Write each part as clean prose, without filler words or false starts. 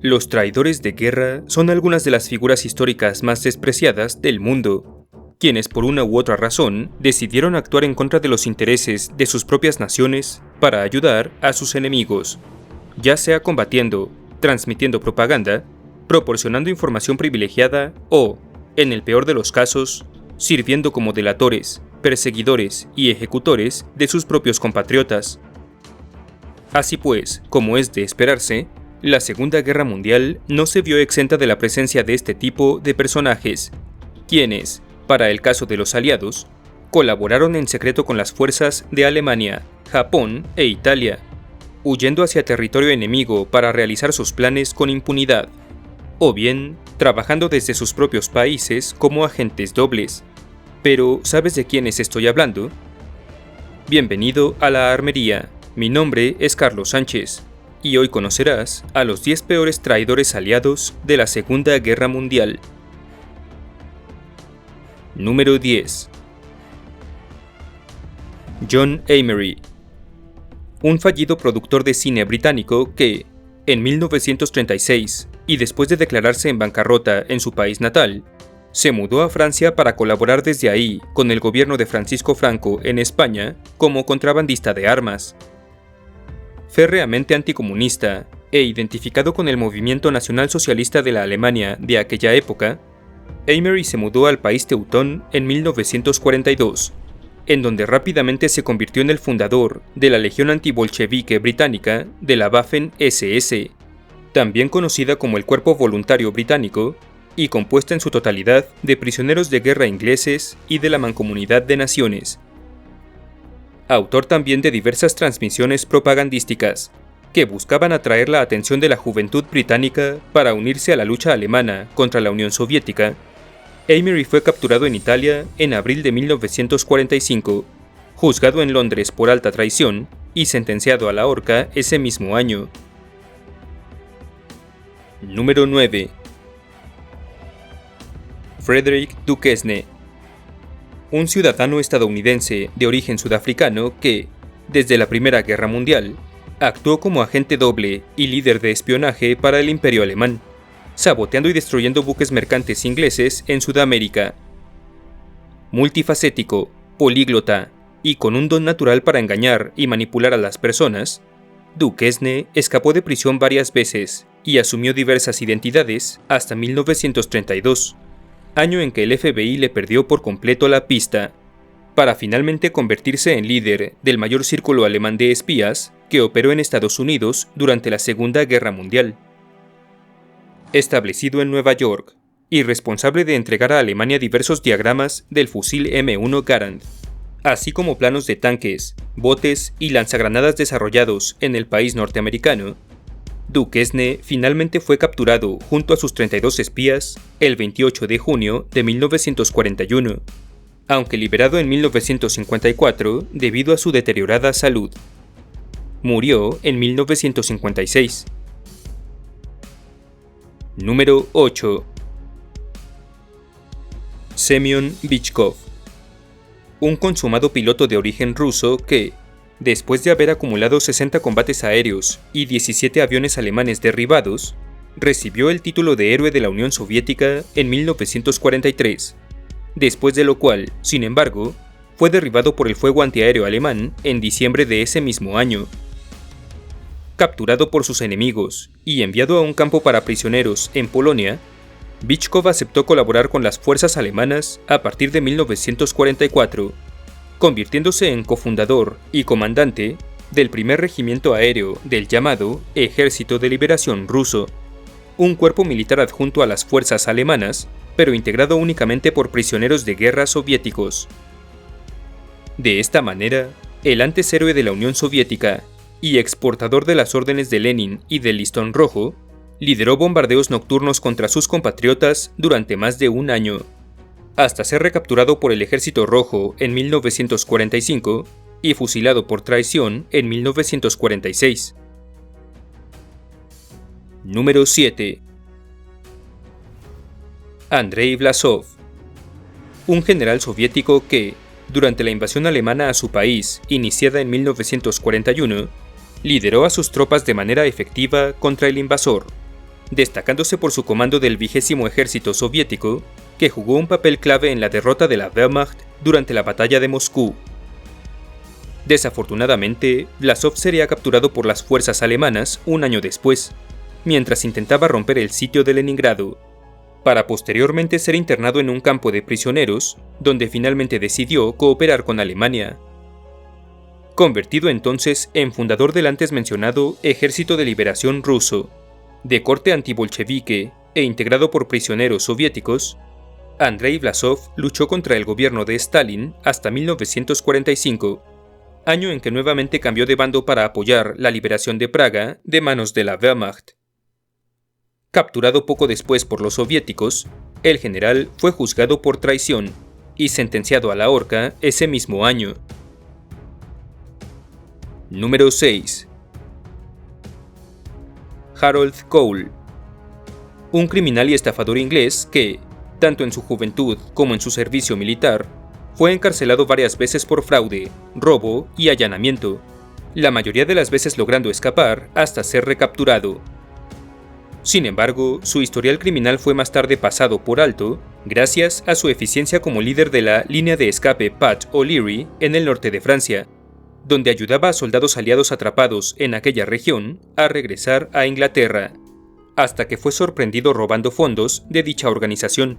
Los traidores de guerra son algunas de las figuras históricas más despreciadas del mundo, quienes por una u otra razón decidieron actuar en contra de los intereses de sus propias naciones para ayudar a sus enemigos, ya sea combatiendo, transmitiendo propaganda, proporcionando información privilegiada o, en el peor de los casos, sirviendo como delatores, perseguidores y ejecutores de sus propios compatriotas. Así pues, como es de esperarse, la Segunda Guerra Mundial no se vio exenta de la presencia de este tipo de personajes, quienes, para el caso de los aliados, colaboraron en secreto con las fuerzas de Alemania, Japón e Italia, huyendo hacia territorio enemigo para realizar sus planes con impunidad, o bien trabajando desde sus propios países como agentes dobles. Pero, ¿sabes de quiénes estoy hablando? Bienvenido a La Armería, mi nombre es Carlos Sánchez, y hoy conocerás a los 10 peores traidores aliados de la Segunda Guerra Mundial. Número 10. John Emery. Un fallido productor de cine británico que, en 1936, y después de declararse en bancarrota en su país natal, se mudó a Francia para colaborar desde ahí con el gobierno de Francisco Franco en España como contrabandista de armas. Férreamente anticomunista e identificado con el movimiento nacionalsocialista de la Alemania de aquella época, Emery se mudó al país teutón en 1942, en donde rápidamente se convirtió en el fundador de la Legión Antibolchevique Británica de la Waffen-SS, también conocida como el Cuerpo Voluntario Británico, y compuesta en su totalidad de prisioneros de guerra ingleses y de la Mancomunidad de Naciones. Autor también de diversas transmisiones propagandísticas, que buscaban atraer la atención de la juventud británica para unirse a la lucha alemana contra la Unión Soviética, Emery fue capturado en Italia en abril de 1945, juzgado en Londres por alta traición y sentenciado a la horca ese mismo año. Número 9. Frederick Duquesne. Un ciudadano estadounidense de origen sudafricano que, desde la Primera Guerra Mundial, actuó como agente doble y líder de espionaje para el Imperio Alemán, saboteando y destruyendo buques mercantes ingleses en Sudamérica. Multifacético, políglota y con un don natural para engañar y manipular a las personas, Duquesne escapó de prisión varias veces y asumió diversas identidades hasta 1932, año en que el FBI le perdió por completo la pista, para finalmente convertirse en líder del mayor círculo alemán de espías que operó en Estados Unidos durante la Segunda Guerra Mundial. Establecido en Nueva York y responsable de entregar a Alemania diversos diagramas del fusil M1 Garand, así como planos de tanques, botes y lanzagranadas desarrollados en el país norteamericano, Duquesne finalmente fue capturado junto a sus 32 espías el 28 de junio de 1941, aunque liberado en 1954 debido a su deteriorada salud. Murió en 1956. Número 8. Semyon Bychkov. Un consumado piloto de origen ruso que, después de haber acumulado 60 combates aéreos y 17 aviones alemanes derribados, recibió el título de Héroe de la Unión Soviética en 1943, después de lo cual, sin embargo, fue derribado por el fuego antiaéreo alemán en diciembre de ese mismo año. Capturado por sus enemigos y enviado a un campo para prisioneros en Polonia, Bychkov aceptó colaborar con las fuerzas alemanas a partir de 1944, convirtiéndose en cofundador y comandante del primer regimiento aéreo del llamado Ejército de Liberación Ruso, un cuerpo militar adjunto a las fuerzas alemanas, pero integrado únicamente por prisioneros de guerra soviéticos. De esta manera, el antes héroe de la Unión Soviética y exportador de las órdenes de Lenin y del Listón Rojo, lideró bombardeos nocturnos contra sus compatriotas durante más de un año, hasta ser recapturado por el Ejército Rojo en 1945 y fusilado por traición en 1946. Número 7. Andrei Vlasov. Un general soviético que, durante la invasión alemana a su país, iniciada en 1941, lideró a sus tropas de manera efectiva contra el invasor. destacándose por su comando del 20º Ejército Soviético, que jugó un papel clave en la derrota de la Wehrmacht durante la Batalla de Moscú. Desafortunadamente, Vlasov sería capturado por las fuerzas alemanas un año después, mientras intentaba romper el sitio de Leningrado, para posteriormente ser internado en un campo de prisioneros, donde finalmente decidió cooperar con Alemania. Convertido entonces en fundador del antes mencionado Ejército de Liberación Ruso, de corte antibolchevique e integrado por prisioneros soviéticos, Andrei Vlasov luchó contra el gobierno de Stalin hasta 1945, año en que nuevamente cambió de bando para apoyar la liberación de Praga de manos de la Wehrmacht. Capturado poco después por los soviéticos, el general fue juzgado por traición y sentenciado a la horca ese mismo año. Número 6. Harold Cole. Un criminal y estafador inglés que, tanto en su juventud como en su servicio militar, fue encarcelado varias veces por fraude, robo y allanamiento, la mayoría de las veces logrando escapar hasta ser recapturado. Sin embargo, su historial criminal fue más tarde pasado por alto gracias a su eficiencia como líder de la línea de escape Pat O'Leary en el norte de Francia, donde ayudaba a soldados aliados atrapados en aquella región a regresar a Inglaterra, hasta que fue sorprendido robando fondos de dicha organización.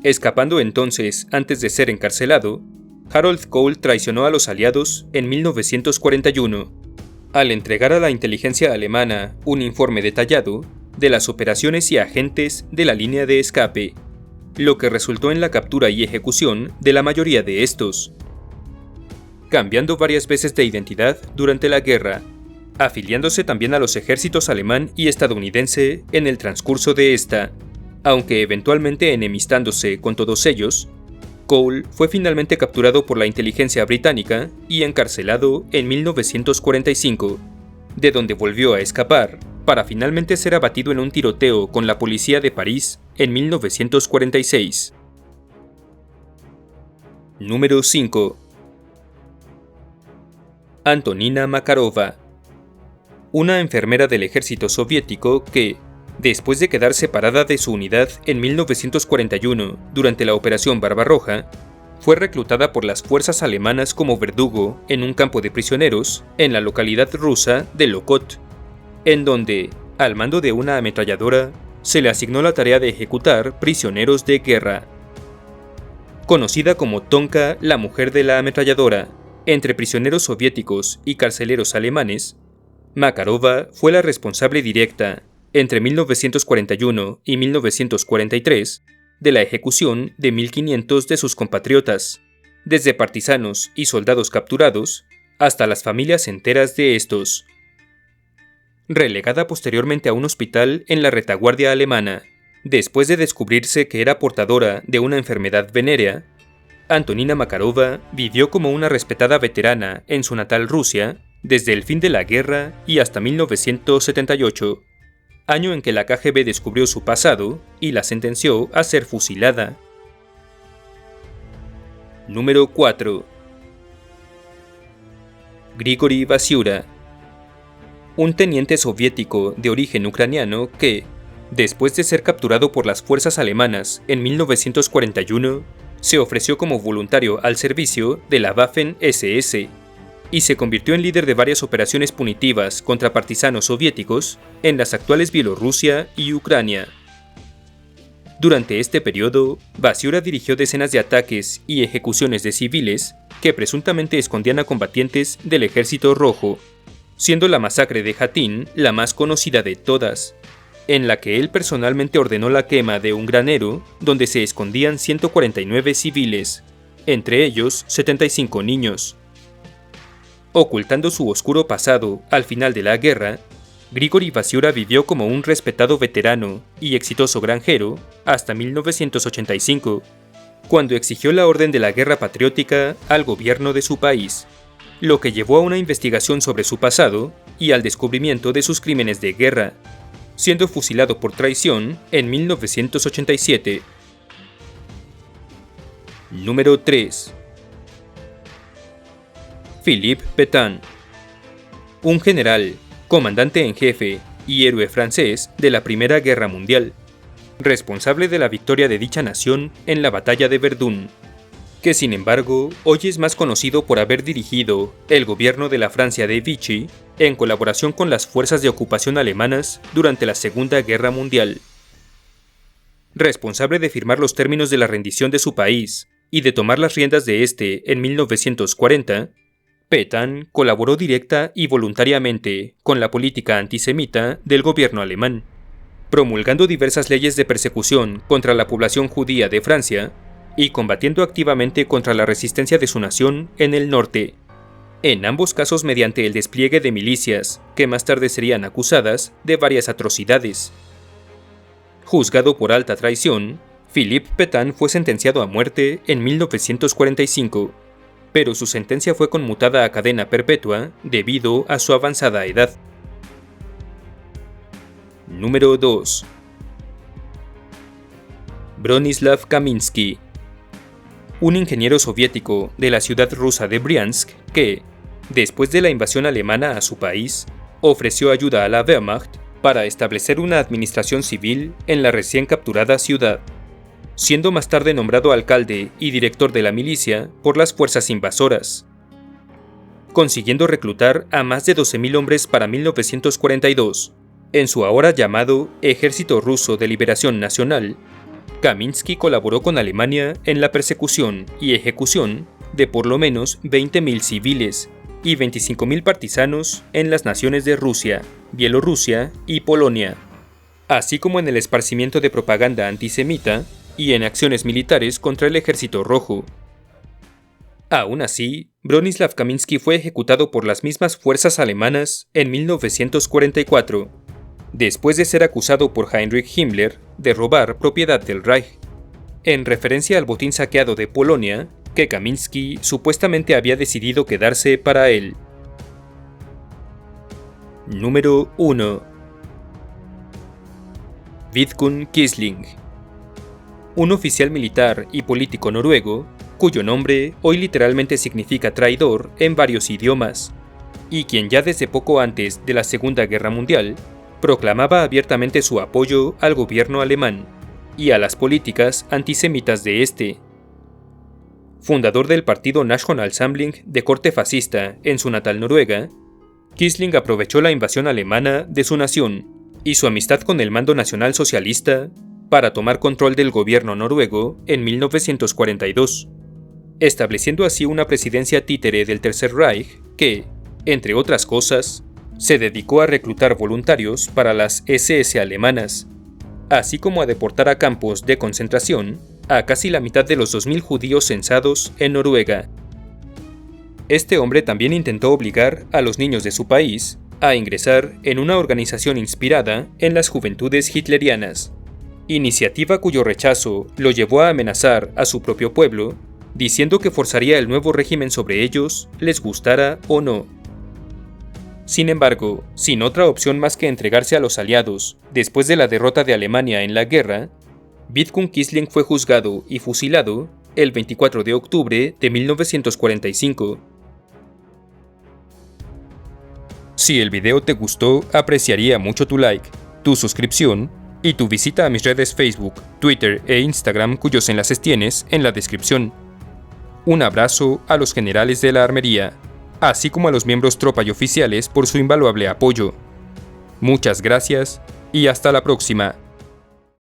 Escapando entonces antes de ser encarcelado, Harold Cole traicionó a los aliados en 1941, al entregar a la inteligencia alemana un informe detallado de las operaciones y agentes de la línea de escape, lo que resultó en la captura y ejecución de la mayoría de estos. Cambiando varias veces de identidad durante la guerra, afiliándose también a los ejércitos alemán y estadounidense en el transcurso de esta, aunque eventualmente enemistándose con todos ellos, Cole fue finalmente capturado por la inteligencia británica y encarcelado en 1945, de donde volvió a escapar, para finalmente ser abatido en un tiroteo con la policía de París en 1946. Número 5. Antonina Makarova. Una enfermera del ejército soviético que, después de quedar separada de su unidad en 1941 durante la Operación Barbarroja, fue reclutada por las fuerzas alemanas como verdugo en un campo de prisioneros en la localidad rusa de Lokot, en donde, al mando de una ametralladora, se le asignó la tarea de ejecutar prisioneros de guerra. Conocida como Tonka, la mujer de la ametralladora, entre prisioneros soviéticos y carceleros alemanes, Makarova fue la responsable directa, entre 1941 y 1943, de la ejecución de 1.500 de sus compatriotas, desde partisanos y soldados capturados hasta las familias enteras de estos. Relegada posteriormente a un hospital en la retaguardia alemana, después de descubrirse que era portadora de una enfermedad venérea, Antonina Makarova vivió como una respetada veterana en su natal Rusia desde el fin de la guerra y hasta 1978, año en que la KGB descubrió su pasado y la sentenció a ser fusilada. Número 4. Grigori Vasiura. Un teniente soviético de origen ucraniano que, después de ser capturado por las fuerzas alemanas en 1941, se ofreció como voluntario al servicio de la Waffen-SS y se convirtió en líder de varias operaciones punitivas contra partisanos soviéticos en las actuales Bielorrusia y Ucrania. Durante este periodo, Vasiura dirigió decenas de ataques y ejecuciones de civiles que presuntamente escondían a combatientes del Ejército Rojo, siendo la masacre de Hatyn la más conocida de todas, en la que él personalmente ordenó la quema de un granero donde se escondían 149 civiles, entre ellos 75 niños. Ocultando su oscuro pasado al final de la guerra, Grigori Vasiura vivió como un respetado veterano y exitoso granjero hasta 1985, cuando exigió la orden de la guerra patriótica al gobierno de su país, lo que llevó a una investigación sobre su pasado y al descubrimiento de sus crímenes de guerra, siendo fusilado por traición en 1987. Número 3. Philippe Pétain. Un general, comandante en jefe y héroe francés de la Primera Guerra Mundial, responsable de la victoria de dicha nación en la Batalla de Verdún, que sin embargo hoy es más conocido por haber dirigido el gobierno de la Francia de Vichy en colaboración con las fuerzas de ocupación alemanas durante la Segunda Guerra Mundial. Responsable de firmar los términos de la rendición de su país y de tomar las riendas de este en 1940, Pétain colaboró directa y voluntariamente con la política antisemita del gobierno alemán, promulgando diversas leyes de persecución contra la población judía de Francia y combatiendo activamente contra la resistencia de su nación en el norte, en ambos casos mediante el despliegue de milicias que más tarde serían acusadas de varias atrocidades. Juzgado por alta traición, Philippe Pétain fue sentenciado a muerte en 1945, pero su sentencia fue conmutada a cadena perpetua debido a su avanzada edad. Número 2. Bronislav Kaminsky, un ingeniero soviético de la ciudad rusa de Briansk que, después de la invasión alemana a su país, ofreció ayuda a la Wehrmacht para establecer una administración civil en la recién capturada ciudad, siendo más tarde nombrado alcalde y director de la milicia por las fuerzas invasoras, consiguiendo reclutar a más de 12.000 hombres para 1942, en su ahora llamado Ejército Ruso de Liberación Nacional. Kaminsky colaboró con Alemania en la persecución y ejecución de por lo menos 20.000 civiles y 25.000 partisanos en las naciones de Rusia, Bielorrusia y Polonia, así como en el esparcimiento de propaganda antisemita y en acciones militares contra el Ejército Rojo. Aún así, Bronislav Kaminsky fue ejecutado por las mismas fuerzas alemanas en 1944, después de ser acusado por Heinrich Himmler de robar propiedad del Reich, en referencia al botín saqueado de Polonia que Kaminsky supuestamente había decidido quedarse para él. Número 1. Vidkun Quisling, un oficial militar y político noruego, cuyo nombre hoy literalmente significa traidor en varios idiomas, y quien ya desde poco antes de la Segunda Guerra Mundial proclamaba abiertamente su apoyo al gobierno alemán y a las políticas antisemitas de este. Fundador del partido Nationalsamling de corte fascista en su natal Noruega, Quisling aprovechó la invasión alemana de su nación y su amistad con el mando nacional socialista para tomar control del gobierno noruego en 1942, estableciendo así una presidencia títere del Tercer Reich que, entre otras cosas, se dedicó a reclutar voluntarios para las SS alemanas, así como a deportar a campos de concentración a casi la mitad de los 2.000 judíos censados en Noruega. Este hombre también intentó obligar a los niños de su país a ingresar en una organización inspirada en las juventudes hitlerianas, iniciativa cuyo rechazo lo llevó a amenazar a su propio pueblo, diciendo que forzaría el nuevo régimen sobre ellos, les gustara o no. Sin embargo, sin otra opción más que entregarse a los aliados después de la derrota de Alemania en la guerra, Vidkun Quisling fue juzgado y fusilado el 24 de octubre de 1945. Si el video te gustó, apreciaría mucho tu like, tu suscripción y tu visita a mis redes Facebook, Twitter e Instagram, cuyos enlaces tienes en la descripción. Un abrazo a los generales de la armería, así como a los miembros tropa y oficiales por su invaluable apoyo. Muchas gracias y hasta la próxima.